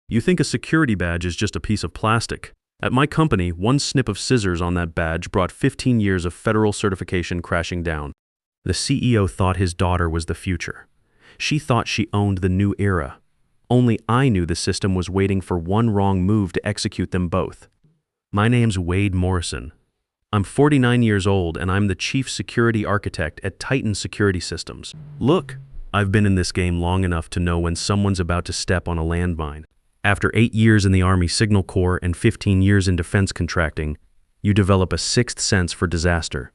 You think a security badge is just a piece of plastic. At my company, one snip of scissors on that badge brought 15 years of federal certification crashing down. The CEO thought his daughter was the future. She thought she owned the new era. Only I knew the system was waiting for one wrong move to execute them both. My name's Wade Morrison. I'm 49 years old and I'm the chief security architect at Titan Security Systems. Look, I've been in this game long enough to know when someone's about to step on a landmine. After 8 years in the Army Signal Corps and 15 years in defense contracting, you develop a sixth sense for disaster.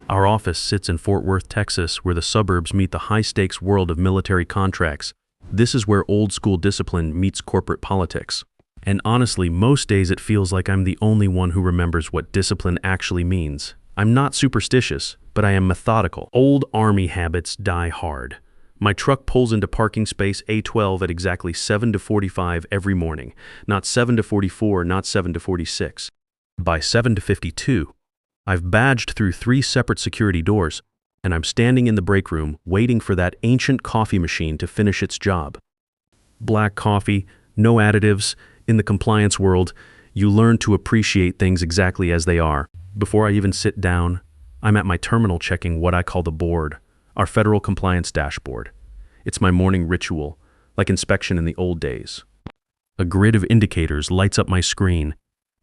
Our office sits in Fort Worth, Texas, where the suburbs meet the high-stakes world of military contracts. This is where old-school discipline meets corporate politics. And honestly, most days it feels like I'm the only one who remembers what discipline actually means. I'm not superstitious, but I am methodical. Old Army habits die hard. My truck pulls into parking space A12 at exactly 7 to 45 every morning. Not 7 to 44, not 7 to 46. By 7 to 52, I've badged through 3 separate security doors, and I'm standing in the break room waiting for that ancient coffee machine to finish its job. Black coffee, no additives. In the compliance world, you learn to appreciate things exactly as they are. Before I even sit down, I'm at my terminal checking what I call the board, our federal compliance dashboard. It's my morning ritual, like inspection in the old days. A grid of indicators lights up my screen,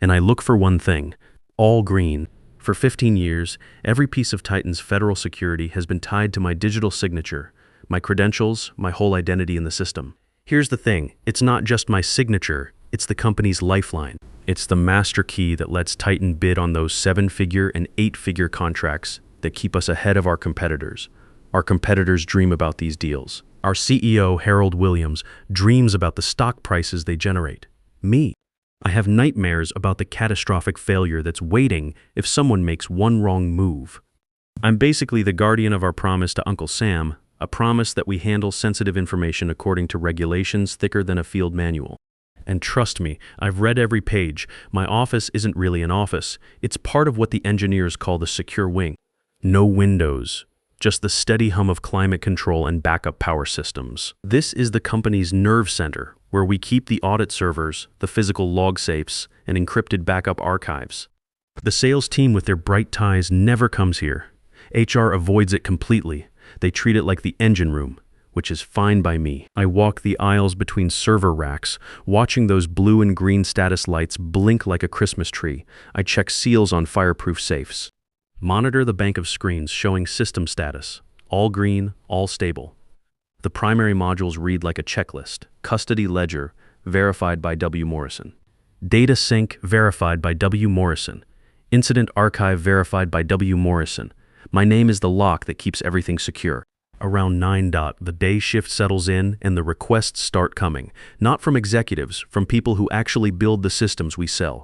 and I look for one thing, all green. For 15 years, every piece of Titan's federal security has been tied to my digital signature, my credentials, my whole identity in the system. Here's the thing, it's not just my signature, it's the company's lifeline. It's the master key that lets Titan bid on those 7-figure and 8-figure contracts that keep us ahead of our competitors. Our competitors dream about these deals. Our CEO, Harold Williams, dreams about the stock prices they generate. Me, I have nightmares about the catastrophic failure that's waiting if someone makes one wrong move. I'm basically the guardian of our promise to Uncle Sam, a promise that we handle sensitive information according to regulations thicker than a field manual. And trust me, I've read every page. My office isn't really an office. It's part of what the engineers call the secure wing. No windows, just the steady hum of climate control and backup power systems. This is the company's nerve center, where we keep the audit servers, the physical log safes, and encrypted backup archives. The sales team with their bright ties never comes here. HR avoids it completely. They treat it like the engine room, which is fine by me. I walk the aisles between server racks, watching those blue and green status lights blink like a Christmas tree. I check seals on fireproof safes. Monitor the bank of screens showing system status. All green, all stable. The primary modules read like a checklist. Custody ledger, verified by W. Morrison. Data sync, verified by W. Morrison. Incident archive, verified by W. Morrison. My name is the lock that keeps everything secure. Around 9, the day shift settles in and the requests start coming. Not from executives, from people who actually build the systems we sell.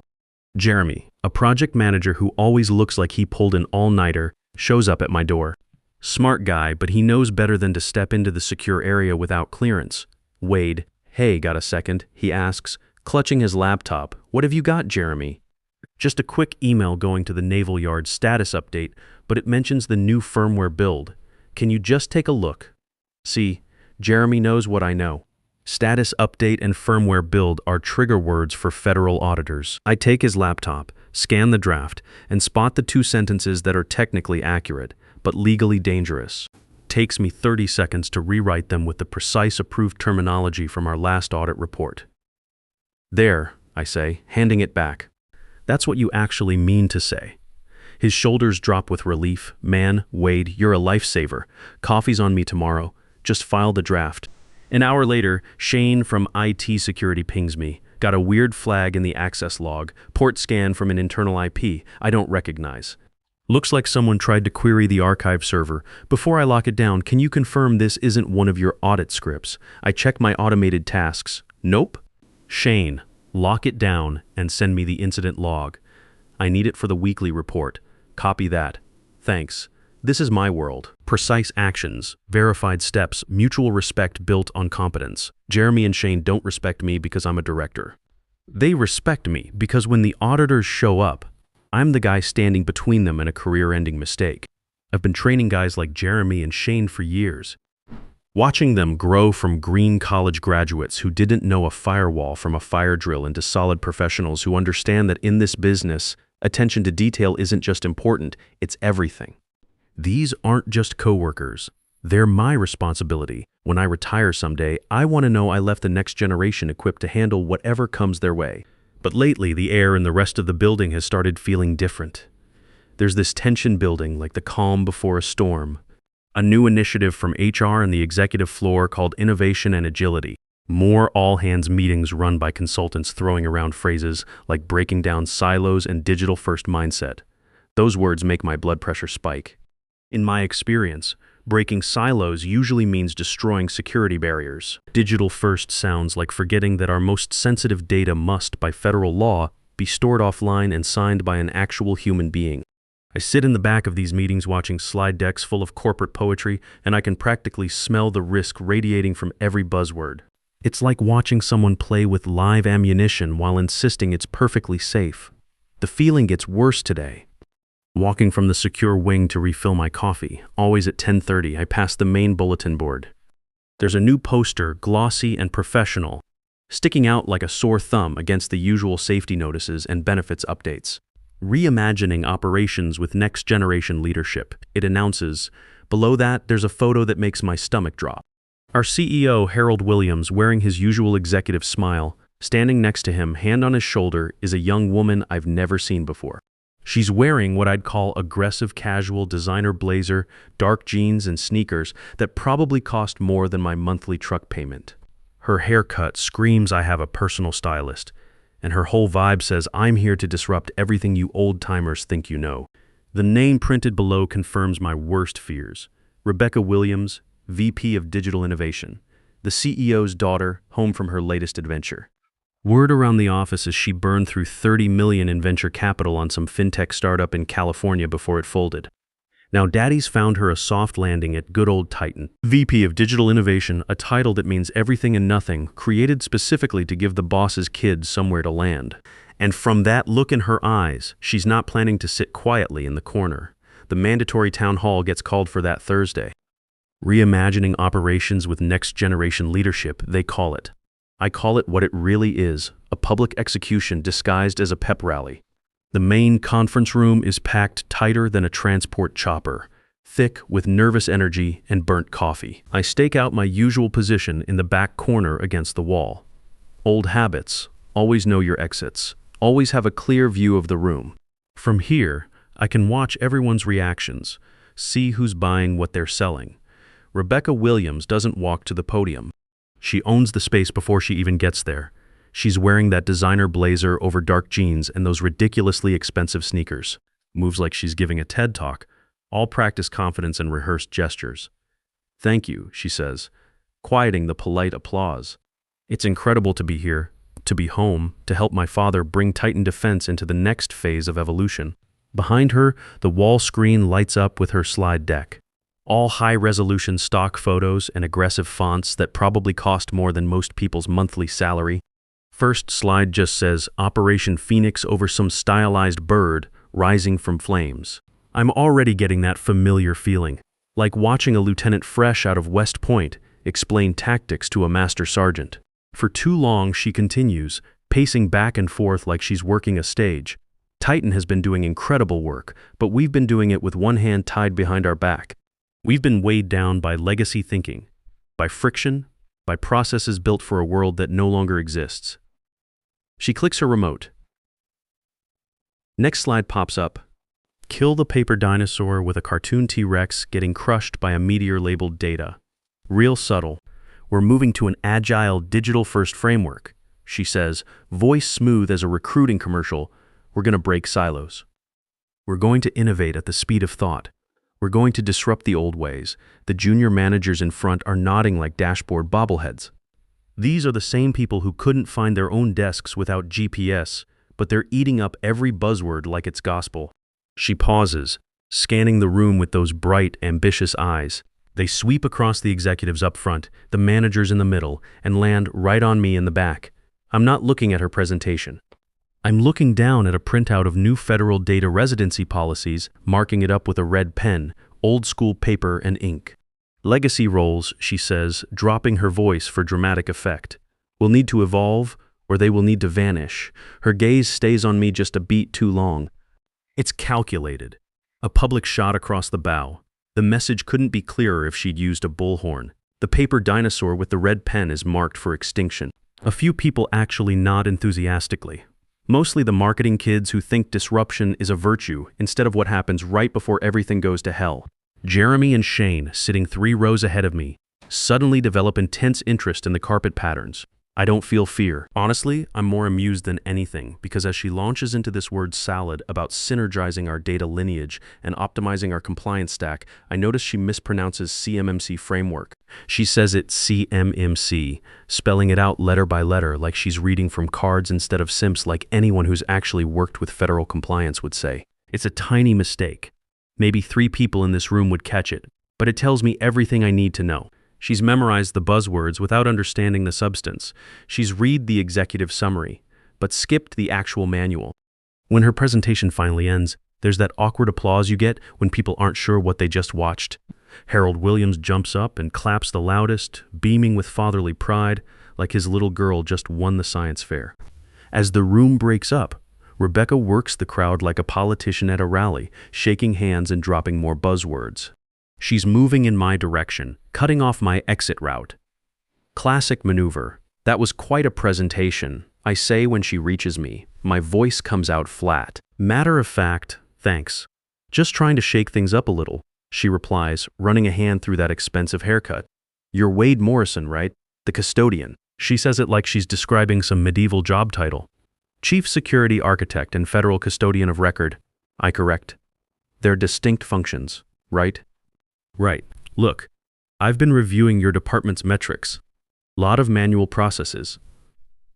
Jeremy, a project manager who always looks like he pulled an all-nighter, shows up at my door. Smart guy, but he knows better than to step into the secure area without clearance. Wade, hey, got a second? He asks, clutching his laptop. What have you got, Jeremy? Just a quick email going to the Naval Yard status update, but it mentions the new firmware build. Can you just take a look? See, Jeremy knows what I know. Status update and firmware build are trigger words for federal auditors. I take his laptop, scan the draft, and spot the 2 sentences that are technically accurate, but legally dangerous. Takes me 30 seconds to rewrite them with the precise approved terminology from our last audit report. There, I say, handing it back. That's what you actually mean to say. His shoulders drop with relief. Man, Wade, you're a lifesaver. Coffee's on me tomorrow. Just file the draft. An hour later, Shane from IT security pings me. Got a weird flag in the access log. Port scan from an internal IP I don't recognize. Looks like someone tried to query the archive server. Before I lock it down, can you confirm this isn't one of your audit scripts? I check my automated tasks. Nope. Shane, lock it down and send me the incident log. I need it for the weekly report. Copy that. Thanks. This is my world. Precise actions, verified steps, mutual respect built on competence. Jeremy and Shane don't respect me because I'm a director. They respect me because when the auditors show up, I'm the guy standing between them and a career-ending mistake. I've been training guys like Jeremy and Shane for years. Watching them grow from green college graduates who didn't know a firewall from a fire drill into solid professionals who understand that in this business, attention to detail isn't just important, it's everything. These aren't just coworkers. They're my responsibility. When I retire someday, I want to know I left the next generation equipped to handle whatever comes their way. But lately, the air in the rest of the building has started feeling different. There's this tension building like the calm before a storm. A new initiative from HR and the executive floor called Innovation and Agility. More all-hands meetings run by consultants throwing around phrases like breaking down silos and digital-first mindset. Those words make my blood pressure spike. In my experience, breaking silos usually means destroying security barriers. Digital-first sounds like forgetting that our most sensitive data must, by federal law, be stored offline and signed by an actual human being. I sit in the back of these meetings watching slide decks full of corporate poetry, and I can practically smell the risk radiating from every buzzword. It's like watching someone play with live ammunition while insisting it's perfectly safe. The feeling gets worse today. Walking from the secure wing to refill my coffee, always at 10:30, I pass the main bulletin board. There's a new poster, glossy and professional, sticking out like a sore thumb against the usual safety notices and benefits updates. Reimagining operations with next-generation leadership, it announces. Below that, there's a photo that makes my stomach drop. Our CEO, Harold Williams, wearing his usual executive smile, standing next to him, hand on his shoulder, is a young woman I've never seen before. She's wearing what I'd call aggressive casual designer blazer, dark jeans, and sneakers that probably cost more than my monthly truck payment. Her haircut screams I have a personal stylist, and her whole vibe says I'm here to disrupt everything you old-timers think you know. The name printed below confirms my worst fears. Rebecca Williams, VP of Digital Innovation, the CEO's daughter, home from her latest adventure. Word around the office is she burned through $30 million in venture capital on some fintech startup in California before it folded. Now Daddy's found her a soft landing at good old Titan. VP of Digital Innovation, a title that means everything and nothing, created specifically to give the boss's kids somewhere to land. And from that look in her eyes, she's not planning to sit quietly in the corner. The mandatory town hall gets called for that Thursday. Reimagining operations with next-generation leadership, they call it. I call it what it really is, a public execution disguised as a pep rally. The main conference room is packed tighter than a transport chopper, thick with nervous energy and burnt coffee. I stake out my usual position in the back corner against the wall. Old habits, always know your exits, always have a clear view of the room. From here, I can watch everyone's reactions, see who's buying what they're selling. Rebecca Williams doesn't walk to the podium. She owns the space before she even gets there. She's wearing that designer blazer over dark jeans and those ridiculously expensive sneakers. Moves like she's giving a TED Talk, all practice confidence and rehearsed gestures. "Thank you," she says, quieting the polite applause. "It's incredible to be here, to be home, to help my father bring Titan Defense into the next phase of evolution." Behind her, the wall screen lights up with her slide deck. All high-resolution stock photos and aggressive fonts that probably cost more than most people's monthly salary. First slide just says, Operation Phoenix over some stylized bird rising from flames. I'm already getting that familiar feeling, like watching a lieutenant fresh out of West Point explain tactics to a master sergeant. For too long, she continues, pacing back and forth like she's working a stage. Titan has been doing incredible work, but we've been doing it with one hand tied behind our back. We've been weighed down by legacy thinking, by friction, by processes built for a world that no longer exists. She clicks her remote. Next slide pops up. Kill the paper dinosaur with a cartoon T-Rex getting crushed by a meteor labeled data. Real subtle. We're moving to an agile digital-first framework. She says, voice smooth as a recruiting commercial. We're going to break silos. We're going to innovate at the speed of thought. We're going to disrupt the old ways. The junior managers in front are nodding like dashboard bobbleheads. These are the same people who couldn't find their own desks without GPS, but they're eating up every buzzword like it's gospel. She pauses, scanning the room with those bright, ambitious eyes. They sweep across the executives up front, the managers in the middle, and land right on me in the back. I'm not looking at her presentation. I'm looking down at a printout of new federal data residency policies, marking it up with a red pen, old school paper and ink. Legacy roles, she says, dropping her voice for dramatic effect, will need to evolve or they will need to vanish. Her gaze stays on me just a beat too long. It's calculated. A public shot across the bow. The message couldn't be clearer if she'd used a bullhorn. The paper dinosaur with the red pen is marked for extinction. A few people actually nod enthusiastically. Mostly the marketing kids who think disruption is a virtue instead of what happens right before everything goes to hell. Jeremy and Shane, sitting 3 rows ahead of me, suddenly develop intense interest in the carpet patterns. I don't feel fear. Honestly, I'm more amused than anything because as she launches into this word salad about synergizing our data lineage and optimizing our compliance stack, I notice she mispronounces CMMC framework. She says it's CMMC, spelling it out letter by letter like she's reading from cards instead of simps like anyone who's actually worked with federal compliance would say. It's a tiny mistake. Maybe 3 people in this room would catch it, but it tells me everything I need to know. She's memorized the buzzwords without understanding the substance. She's read the executive summary, but skipped the actual manual. When her presentation finally ends, there's that awkward applause you get when people aren't sure what they just watched. Harold Williams jumps up and claps the loudest, beaming with fatherly pride, like his little girl just won the science fair. As the room breaks up, Rebecca works the crowd like a politician at a rally, shaking hands and dropping more buzzwords. She's moving in my direction, cutting off my exit route. Classic maneuver. That was quite a presentation, I say when she reaches me. My voice comes out flat. Matter of fact, thanks. Just trying to shake things up a little, she replies, running a hand through that expensive haircut. You're Wade Morrison, right? The custodian. She says it like she's describing some medieval job title. Chief Security Architect and Federal Custodian of Record. I correct. They're distinct functions, right? Right. Look, I've been reviewing your department's metrics. Lot of manual processes.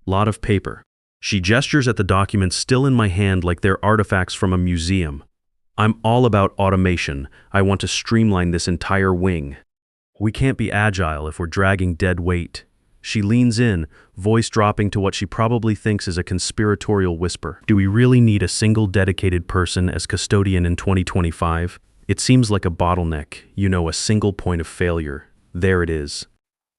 Lot of paper. She gestures at the documents still in my hand like they're artifacts from a museum. I'm all about automation. I want to streamline this entire wing. We can't be agile if we're dragging dead weight. She leans in, voice dropping to what she probably thinks is a conspiratorial whisper. Do we really need a single dedicated person as custodian in 2025? It seems like a bottleneck, a single point of failure. There it is.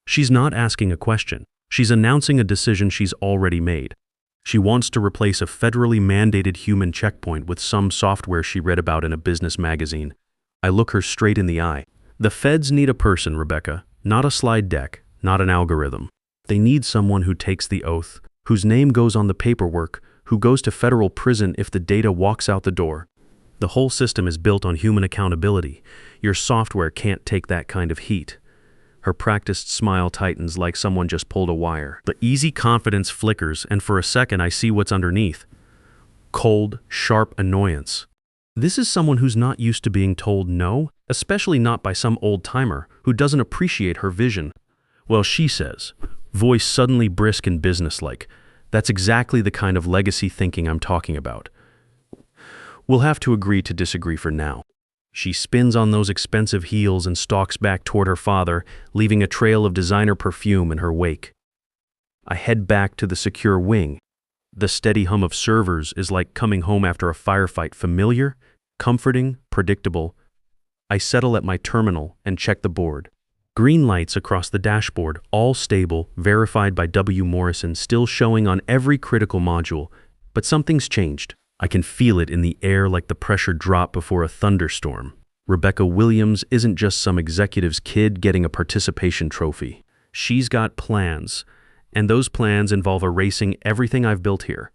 She's not asking a question. She's announcing a decision she's already made. She wants to replace a federally mandated human checkpoint with some software she read about in a business magazine. I look her straight in the eye. The feds need a person, Rebecca, not a slide deck, not an algorithm. They need someone who takes the oath, whose name goes on the paperwork, who goes to federal prison if the data walks out the door. The whole system is built on human accountability. Your software can't take that kind of heat. Her practiced smile tightens like someone just pulled a wire. The easy confidence flickers, and for a second I see what's underneath. Cold, sharp annoyance. This is someone who's not used to being told no, especially not by some old-timer who doesn't appreciate her vision. Well, she says, voice suddenly brisk and businesslike, that's exactly the kind of legacy thinking I'm talking about. We'll have to agree to disagree for now. She spins on those expensive heels and stalks back toward her father, leaving a trail of designer perfume in her wake. I head back to the secure wing. The steady hum of servers is like coming home after a firefight, familiar, comforting, predictable. I settle at my terminal and check the board. Green lights across the dashboard, all stable, verified by W. Morrison, still showing on every critical module. But something's changed. I can feel it in the air like the pressure drop before a thunderstorm. Rebecca Williams isn't just some executive's kid getting a participation trophy. She's got plans, and those plans involve erasing everything I've built here.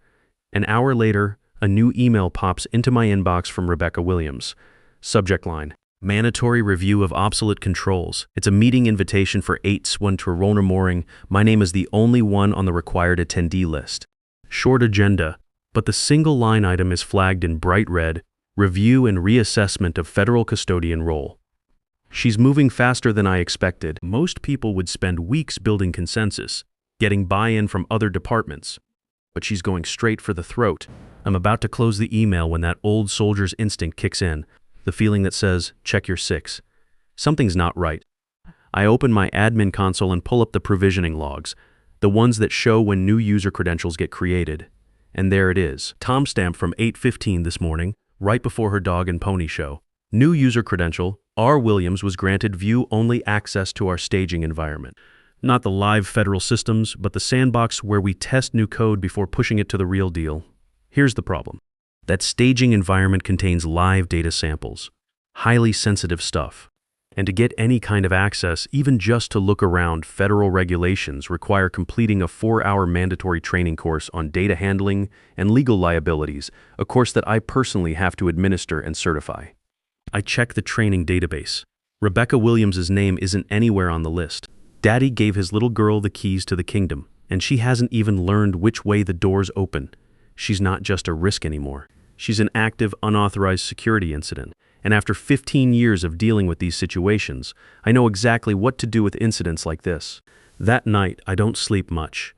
An hour later, a new email pops into my inbox from Rebecca Williams. Subject line: Mandatory review of obsolete controls. It's a meeting invitation for 8/1 to Rona Mooring. My name is the only one on the required attendee list. Short agenda, but the single line item is flagged in bright red: review and reassessment of federal custodian role. She's moving faster than I expected. Most people would spend weeks building consensus, getting buy-in from other departments. But she's going straight for the throat. I'm about to close the email when that old soldier's instinct kicks in, the feeling that says, check your 6. Something's not right. I open my admin console and pull up the provisioning logs, the ones that show when new user credentials get created. And there it is, timestamp from 8:15 this morning, right before her dog and pony show. New user credential, R. Williams was granted view-only access to our staging environment. Not the live federal systems, but the sandbox where we test new code before pushing it to the real deal. Here's the problem. That staging environment contains live data samples, highly sensitive stuff. And to get any kind of access, even just to look around, federal regulations require completing a 4-hour mandatory training course on data handling and legal liabilities, a course that I personally have to administer and certify. I check the training database. Rebecca Williams' name isn't anywhere on the list. Daddy gave his little girl the keys to the kingdom, and she hasn't even learned which way the doors open. She's not just a risk anymore. She's an active, unauthorized security incident. And after 15 years of dealing with these situations, I know exactly what to do with incidents like this. That night, I don't sleep much.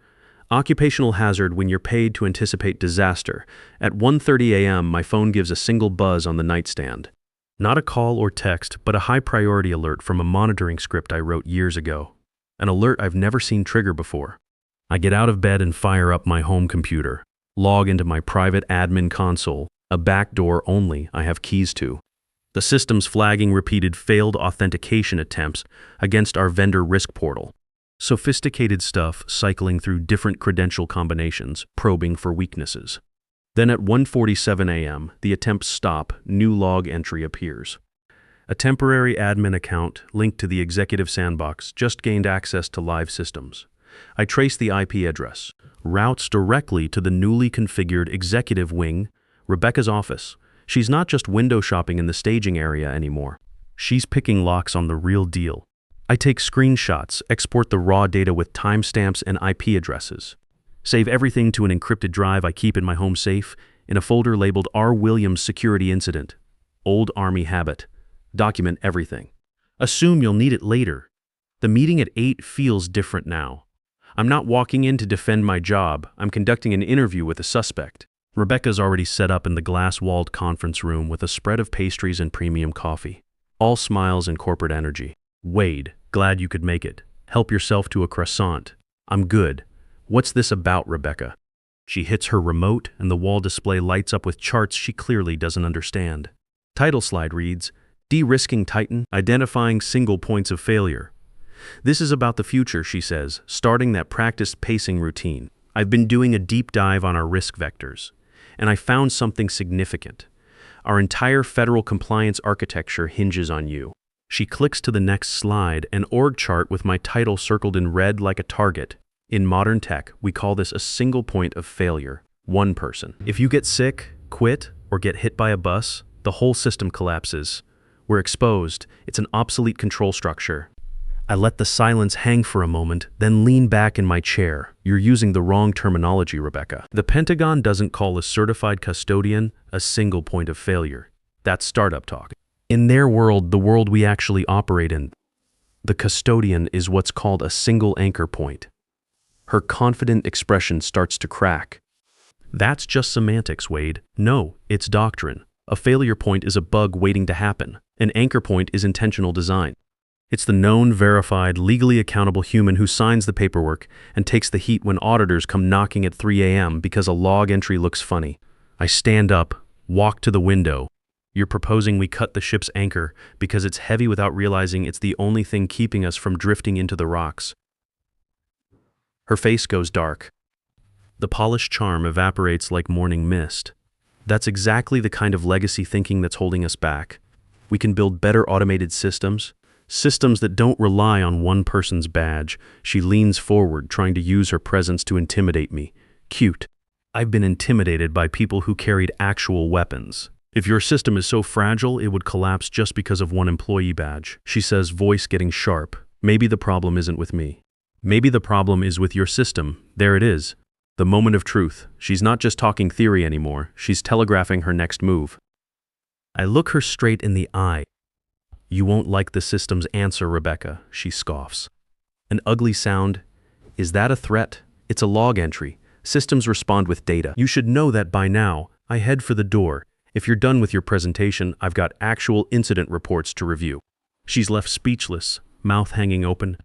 Occupational hazard when you're paid to anticipate disaster. At 1:30 a.m., my phone gives a single buzz on the nightstand. Not a call or text, but a high-priority alert from a monitoring script I wrote years ago. An alert I've never seen trigger before. I get out of bed and fire up my home computer. Log into my private admin console, a back door only I have keys to. The system's flagging repeated failed authentication attempts against our vendor risk portal. Sophisticated stuff cycling through different credential combinations, probing for weaknesses. Then at 1:47 a.m., the attempts stop, new log entry appears. A temporary admin account linked to the executive sandbox just gained access to live systems. I trace the IP address, routes directly to the newly configured executive wing, Rebecca's office. She's not just window shopping in the staging area anymore. She's picking locks on the real deal. I take screenshots, export the raw data with timestamps and IP addresses. Save everything to an encrypted drive I keep in my home safe, in a folder labeled R. Williams Security Incident. Old Army habit. Document everything. Assume you'll need it later. The meeting at 8 feels different now. I'm not walking in to defend my job. I'm conducting an interview with a suspect. Rebecca's already set up in the glass-walled conference room with a spread of pastries and premium coffee. All smiles and corporate energy. Wade, glad you could make it. Help yourself to a croissant. I'm good. What's this about, Rebecca? She hits her remote and the wall display lights up with charts she clearly doesn't understand. Title slide reads, De-risking Titan, Identifying Single Points of Failure. This is about the future, she says, starting that practiced pacing routine. I've been doing a deep dive on our risk vectors, and I found something significant. Our entire federal compliance architecture hinges on you. She clicks to the next slide, an org chart with my title circled in red like a target. In modern tech, we call this a single point of failure, one person. If you get sick, quit, or get hit by a bus, the whole system collapses. We're exposed. It's an obsolete control structure. I let the silence hang for a moment, then lean back in my chair. You're using the wrong terminology, Rebecca. The Pentagon doesn't call a certified custodian a single point of failure. That's startup talk. In their world, the world we actually operate in, the custodian is what's called a single anchor point. Her confident expression starts to crack. That's just semantics, Wade. No, it's doctrine. A failure point is a bug waiting to happen. An anchor point is intentional design. It's the known, verified, legally accountable human who signs the paperwork and takes the heat when auditors come knocking at 3 a.m. because a log entry looks funny. I stand up, walk to the window. You're proposing we cut the ship's anchor because it's heavy without realizing it's the only thing keeping us from drifting into the rocks. Her face goes dark. The polished charm evaporates like morning mist. That's exactly the kind of legacy thinking that's holding us back. We can build better automated systems that don't rely on one person's badge. She leans forward, trying to use her presence to intimidate me. Cute. I've been intimidated by people who carried actual weapons. If your system is so fragile, it would collapse just because of one employee badge, she says, voice getting sharp. Maybe the problem isn't with me. Maybe the problem is with your system. There it is. The moment of truth. She's not just talking theory anymore. She's telegraphing her next move. I look her straight in the eye. You won't like the system's answer, Rebecca, she scoffs. An ugly sound. Is that a threat? It's a log entry. Systems respond with data. You should know that by now. I head for the door. If you're done with your presentation, I've got actual incident reports to review. She's left speechless, mouth hanging open.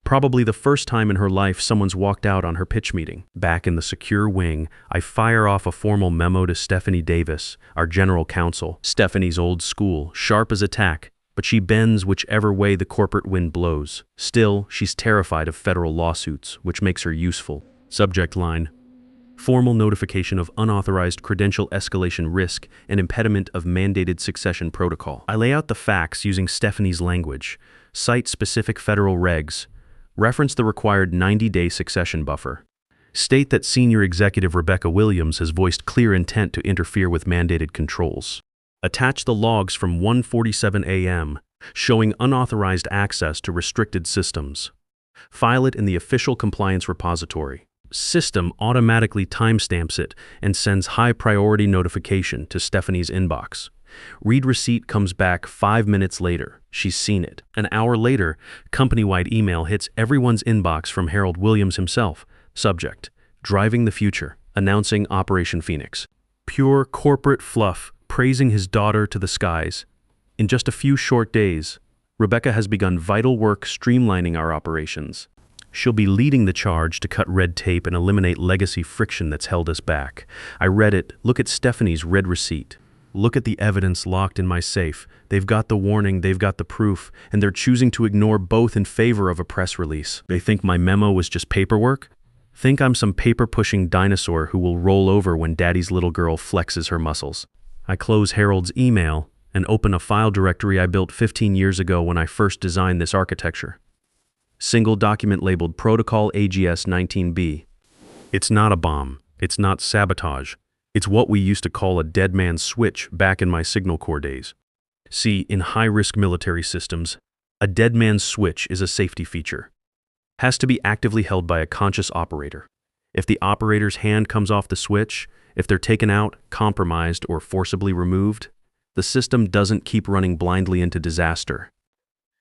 Probably the first time in her life someone's walked out on her pitch meeting. Back in the secure wing, I fire off a formal memo to Stephanie Davis, our general counsel. Stephanie's old school, sharp as a tack. but she bends whichever way the corporate wind blows. Still, she's terrified of federal lawsuits, which makes her useful. Subject line: formal notification of unauthorized credential escalation risk and impediment of mandated succession protocol. I lay out the facts using Stephanie's language, cite specific federal regs, reference the required 90-day succession buffer, state that senior executive Rebecca Williams has voiced clear intent to interfere with mandated controls. Attach the logs from 1:47 a.m. showing unauthorized access to restricted systems. File it in the official compliance repository. System automatically timestamps it and sends high-priority notification to Stephanie's inbox. Read receipt comes back 5 minutes later. She's seen it. An hour later, company-wide email hits everyone's inbox from Harold Williams himself. Subject: driving the future, announcing Operation Phoenix. Pure corporate fluff, praising his daughter to the skies. In just a few short days, Rebecca has begun vital work streamlining our operations. She'll be leading the charge to cut red tape and eliminate legacy friction that's held us back. I read it. Look at Stephanie's red receipt. Look at the evidence locked in my safe. They've got the warning, they've got the proof, and they're choosing to ignore both in favor of a press release. They think my memo was just paperwork? Think I'm some paper-pushing dinosaur who will roll over when daddy's little girl flexes her muscles. I close Harold's email and open a file directory I built 15 years ago when I first designed this architecture. Single document labeled Protocol AGS 19B. It's not a bomb. It's not sabotage. It's what we used to call a dead man's switch back in my Signal Corps days. See, in high-risk military systems, a dead man's switch is a safety feature. Has to be actively held by a conscious operator. If the operator's hand comes off the switch, if they're taken out, compromised, or forcibly removed, the system doesn't keep running blindly into disaster.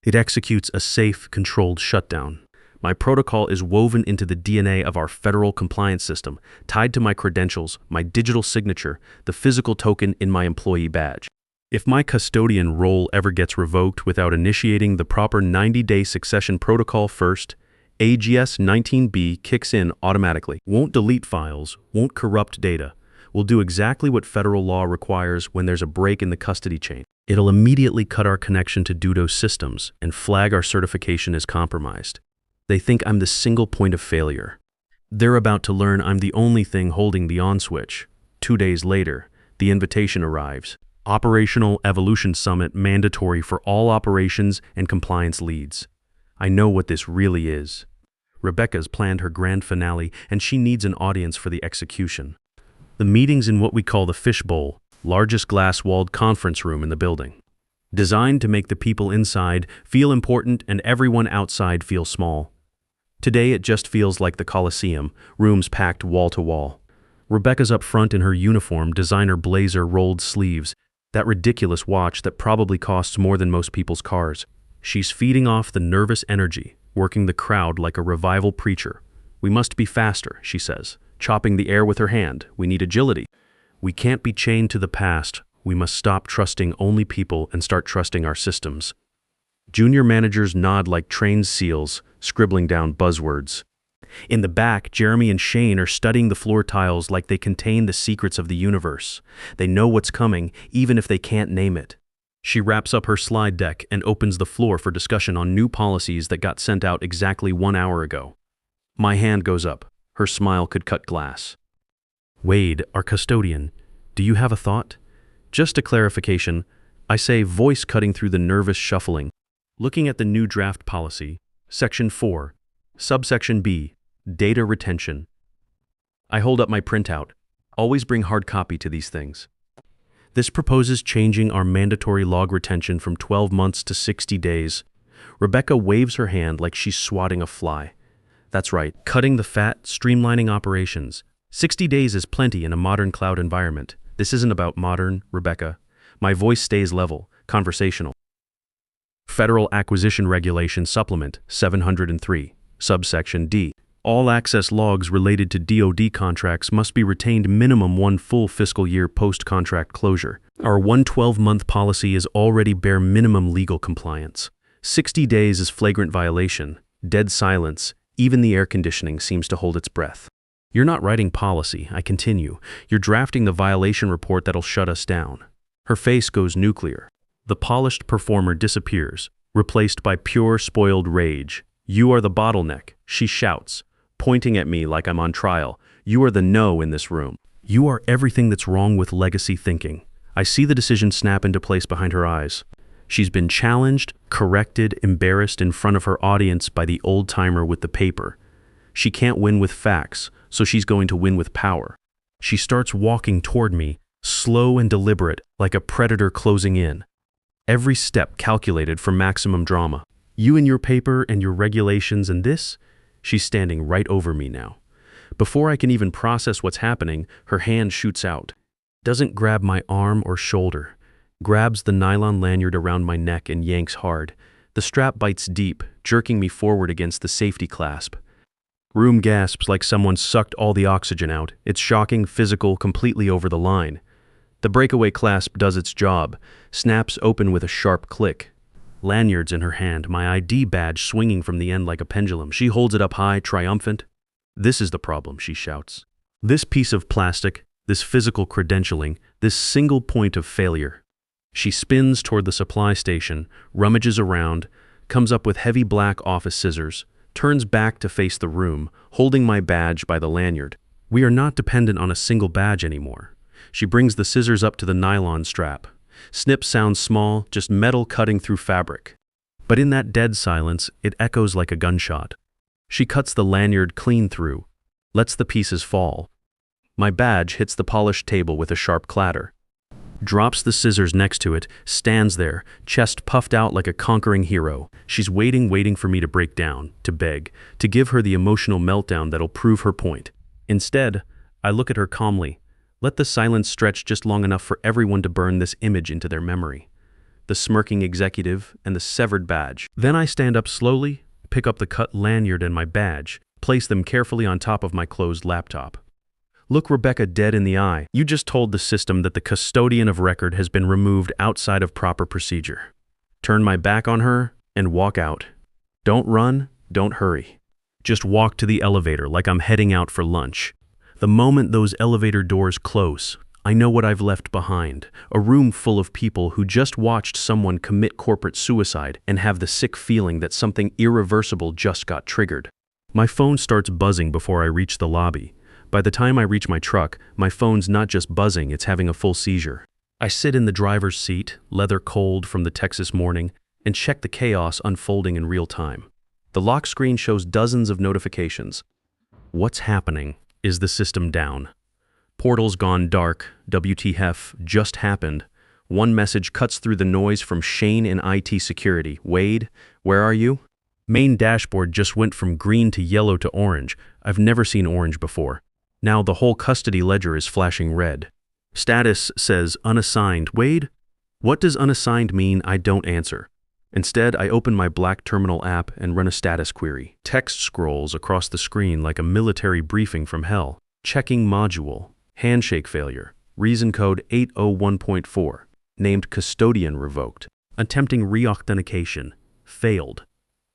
It executes a safe, controlled shutdown. My protocol is woven into the DNA of our federal compliance system, tied to my credentials, my digital signature, the physical token in my employee badge. If my custodian role ever gets revoked without initiating the proper 90-day succession protocol first, AGS 19B kicks in automatically. Won't delete files, won't corrupt data. Will do exactly what federal law requires when there's a break in the custody chain. It'll immediately cut our connection to Dudo systems and flag our certification as compromised. They think I'm the single point of failure. They're about to learn I'm the only thing holding the on switch. 2 days later, the invitation arrives. Operational Evolution Summit mandatory for all operations and compliance leads. I know what this really is. Rebecca's planned her grand finale, and she needs an audience for the execution. The meeting's in what we call the fishbowl, largest glass-walled conference room in the building. Designed to make the people inside feel important and everyone outside feel small. Today it just feels like the Coliseum, rooms packed wall to wall. Rebecca's up front in her uniform, designer blazer, rolled sleeves, that ridiculous watch that probably costs more than most people's cars. She's feeding off the nervous energy, working the crowd like a revival preacher. We must be faster, she says, chopping the air with her hand. We need agility. We can't be chained to the past. We must stop trusting only people and start trusting our systems. Junior managers nod like trained seals, scribbling down buzzwords. In the back, Jeremy and Shane are studying the floor tiles like they contain the secrets of the universe. They know what's coming, even if they can't name it. She wraps up her slide deck and opens the floor for discussion on new policies that got sent out exactly 1 hour ago. My hand goes up. Her smile could cut glass. Wade, our custodian, do you have a thought? Just a clarification, I say, voice cutting through the nervous shuffling. Looking at the new draft policy, Section 4, Subsection B, Data Retention. I hold up my printout. Always bring hard copy to these things. This proposes changing our mandatory log retention from 12 months to 60 days. Rebecca waves her hand like she's swatting a fly. That's right, cutting the fat, streamlining operations. 60 days is plenty in a modern cloud environment. This isn't about modern, Rebecca. My voice stays level, conversational. Federal Acquisition Regulation Supplement 703, Subsection D. All access logs related to DoD contracts must be retained minimum 1 full fiscal year post-contract closure. Our 112-month policy is already bare minimum legal compliance. 60 days is flagrant violation, dead silence. Even the air conditioning seems to hold its breath. You're not writing policy, I continue. You're drafting the violation report that'll shut us down. Her face goes nuclear. The polished performer disappears, replaced by pure spoiled rage. "You are the bottleneck," she shouts, pointing at me like I'm on trial. "You are the no in this room. You are everything that's wrong with legacy thinking." I see the decision snap into place behind her eyes. She's been challenged, corrected, embarrassed in front of her audience by the old-timer with the paper. She can't win with facts, so she's going to win with power. She starts walking toward me, slow and deliberate, like a predator closing in. Every step calculated for maximum drama. "You and your paper and your regulations and this?" She's standing right over me now. Before I can even process what's happening, her hand shoots out. Doesn't grab my arm or shoulder. Grabs the nylon lanyard around my neck and yanks hard. The strap bites deep, jerking me forward against the safety clasp. Room gasps like someone sucked all the oxygen out. It's shocking, physical, completely over the line. The breakaway clasp does its job, snaps open with a sharp click. Lanyard's in her hand, my ID badge swinging from the end like a pendulum. She holds it up high, triumphant. "This is the problem," she shouts. "This piece of plastic, this physical credentialing, this single point of failure." She spins toward the supply station, rummages around, comes up with heavy black office scissors, turns back to face the room, holding my badge by the lanyard. We are not dependent on a single badge anymore. She brings the scissors up to the nylon strap. Snip sounds small, just metal cutting through fabric. But in that dead silence, it echoes like a gunshot. She cuts the lanyard clean through, lets the pieces fall. My badge hits the polished table with a sharp clatter. Drops the scissors next to it, stands there, chest puffed out like a conquering hero. She's waiting for me to break down, to beg, to give her the emotional meltdown that'll prove her point. Instead, I look at her calmly. Let the silence stretch just long enough for everyone to burn this image into their memory. The smirking executive and the severed badge. Then I stand up slowly, pick up the cut lanyard and my badge, place them carefully on top of my closed laptop. Look Rebecca dead in the eye. "You just told the system that the custodian of record has been removed outside of proper procedure." Turn my back on her and walk out. Don't run, don't hurry. Just walk to the elevator like I'm heading out for lunch. The moment those elevator doors close, I know what I've left behind. A room full of people who just watched someone commit corporate suicide and have the sick feeling that something irreversible just got triggered. My phone starts buzzing before I reach the lobby. By the time I reach my truck, my phone's not just buzzing, it's having a full seizure. I sit in the driver's seat, leather cold from the Texas morning, and check the chaos unfolding in real time. The lock screen shows dozens of notifications. What's happening? Is the system down? Portal's gone dark. WTF just happened. One message cuts through the noise from Shane in IT security. "Wade, where are you?" Main dashboard just went from green to yellow to orange. I've never seen orange before. Now the whole custody ledger is flashing red. Status says unassigned. Wade? What does unassigned mean? I don't answer. Instead, I open my Black Terminal app and run a status query. Text scrolls across the screen like a military briefing from hell. Checking module. Handshake failure. Reason code 801.4. Named custodian revoked. Attempting reauthentication. Failed.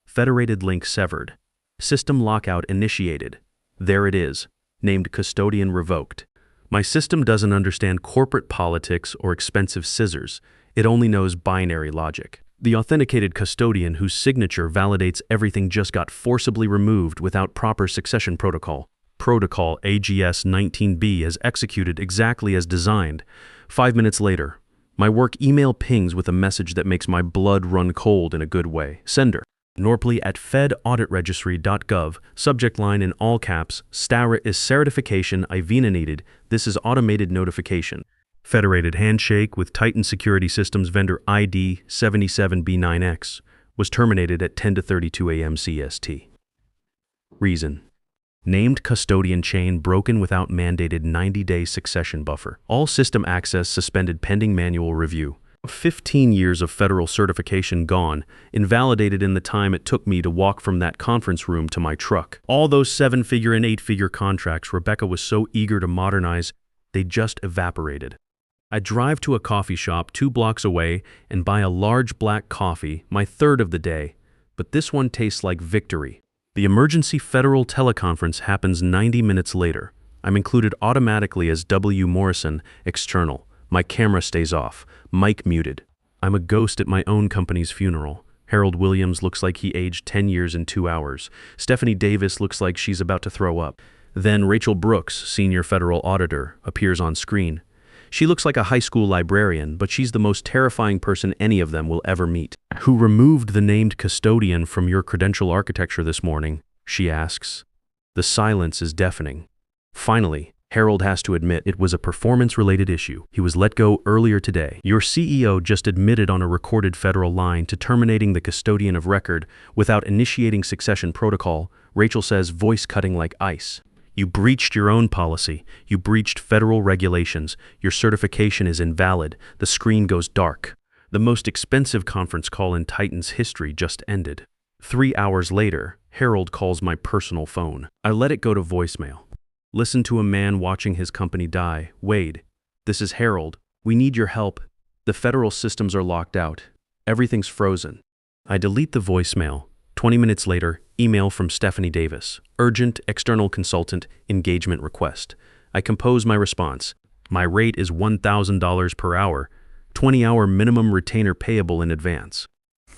Federated link severed. System lockout initiated. There it is. Named custodian revoked. My system doesn't understand corporate politics or expensive scissors. It only knows binary logic. The authenticated custodian whose signature validates everything just got forcibly removed without proper succession protocol. Protocol AGS 19B is executed exactly as designed. 5 minutes later, my work email pings with a message that makes my blood run cold in a good way. Sender. Norpley at fedauditregistry.gov, subject line in all caps, Stara is certification IVENA needed. This is automated notification. Federated handshake with Titan Security Systems vendor ID 77B9X was terminated at 10:32 a.m. CST. Reason. Named custodian chain broken without mandated 90-day succession buffer. All system access suspended pending manual review. 15 years of federal certification gone, invalidated in the time it took me to walk from that conference room to my truck. All those 7-figure and 8-figure contracts Rebecca was so eager to modernize, they just evaporated. I drive to a coffee shop 2 blocks away and buy a large black coffee, my third of the day, but this one tastes like victory. The emergency federal teleconference happens 90 minutes later. I'm included automatically as W. Morrison, external. My camera stays off, mic muted. I'm a ghost at my own company's funeral. Harold Williams looks like he aged 10 years in 2 hours. Stephanie Davis looks like she's about to throw up. Then Rachel Brooks, senior federal auditor, appears on screen. She looks like a high school librarian, but she's the most terrifying person any of them will ever meet. Who removed the named custodian from your credential architecture this morning? She asks. The silence is deafening. Finally, Harold has to admit it was a performance-related issue. He was let go earlier today. Your CEO just admitted on a recorded federal line to terminating the custodian of record without initiating succession protocol, Rachel says, voice cutting like ice. You breached your own policy. You breached federal regulations. Your certification is invalid. The screen goes dark. The most expensive conference call in Titan's history just ended. 3 hours later, Harold calls my personal phone. I let it go to voicemail. Listen to a man watching his company die. Wade, this is Harold. We need your help. The federal systems are locked out. Everything's frozen. I delete the voicemail. 20 minutes later, email from Stephanie Davis. Urgent external consultant engagement request. I compose my response. My rate is $1,000 per hour, 20-hour minimum retainer payable in advance.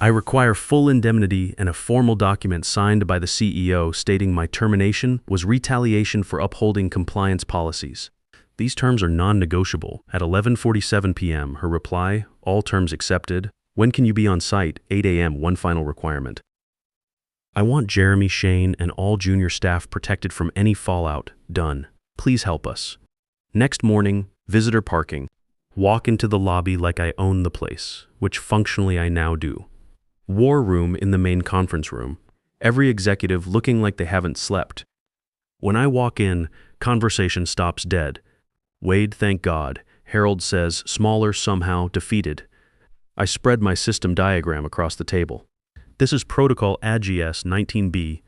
I require full indemnity and a formal document signed by the CEO stating my termination was retaliation for upholding compliance policies. These terms are non-negotiable. At 11:47 p.m., her reply, all terms accepted. When can you be on site? 8 a.m., one final requirement. I want Jeremy, Shane, and all junior staff protected from any fallout. Done. Please help us. Next morning, visitor parking. Walk into the lobby like I own the place, which functionally I now do. War room in the main conference room. Every executive looking like they haven't slept. When I walk in, conversation stops dead. Wade, thank God. Harold says, smaller, somehow, defeated. I spread my system diagram across the table. This is protocol AGS 19B,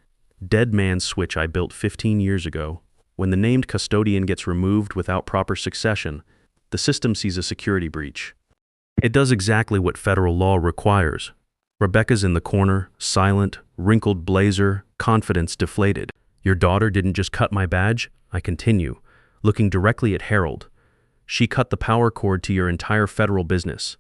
dead man's switch I built 15 years ago. When the named custodian gets removed without proper succession, the system sees a security breach. It does exactly what federal law requires. Rebecca's in the corner, silent, wrinkled blazer, confidence deflated. Your daughter didn't just cut my badge, I continue, looking directly at Harold. She cut the power cord to your entire federal business.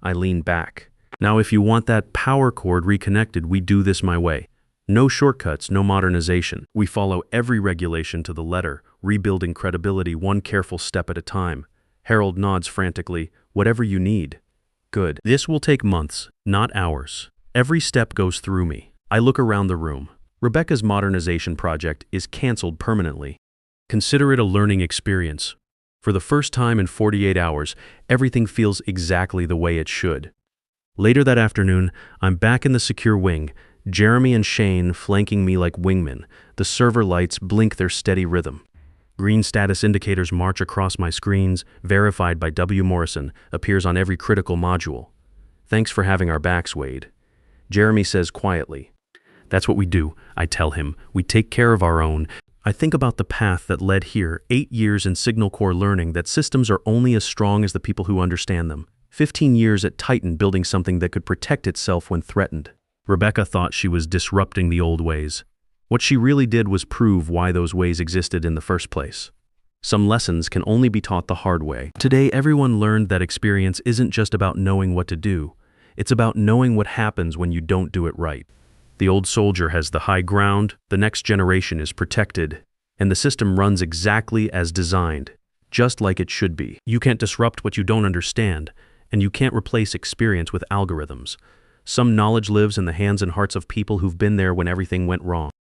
I lean back. Now if you want that power cord reconnected, we do this my way. No shortcuts, no modernization. We follow every regulation to the letter, rebuilding credibility one careful step at a time. Harold nods frantically, whatever you need. Good. This will take months, not hours. Every step goes through me. I look around the room. Rebecca's modernization project is canceled permanently. Consider it a learning experience. For the first time in 48 hours, everything feels exactly the way it should. Later that afternoon, I'm back in the secure wing, Jeremy and Shane flanking me like wingmen. The server lights blink their steady rhythm. Green status indicators march across my screens, verified by W. Morrison, appears on every critical module. Thanks for having our backs, Wade. Jeremy says quietly. That's what we do, I tell him. We take care of our own. I think about the path that led here, 8 years in Signal Corps learning that systems are only as strong as the people who understand them. 15 years at Titan building something that could protect itself when threatened. Rebecca thought she was disrupting the old ways. What she really did was prove why those ways existed in the first place. Some lessons can only be taught the hard way. Today, everyone learned that experience isn't just about knowing what to do. It's about knowing what happens when you don't do it right. The old soldier has the high ground, the next generation is protected, and the system runs exactly as designed, just like it should be. You can't disrupt what you don't understand, and you can't replace experience with algorithms. Some knowledge lives in the hands and hearts of people who've been there when everything went wrong.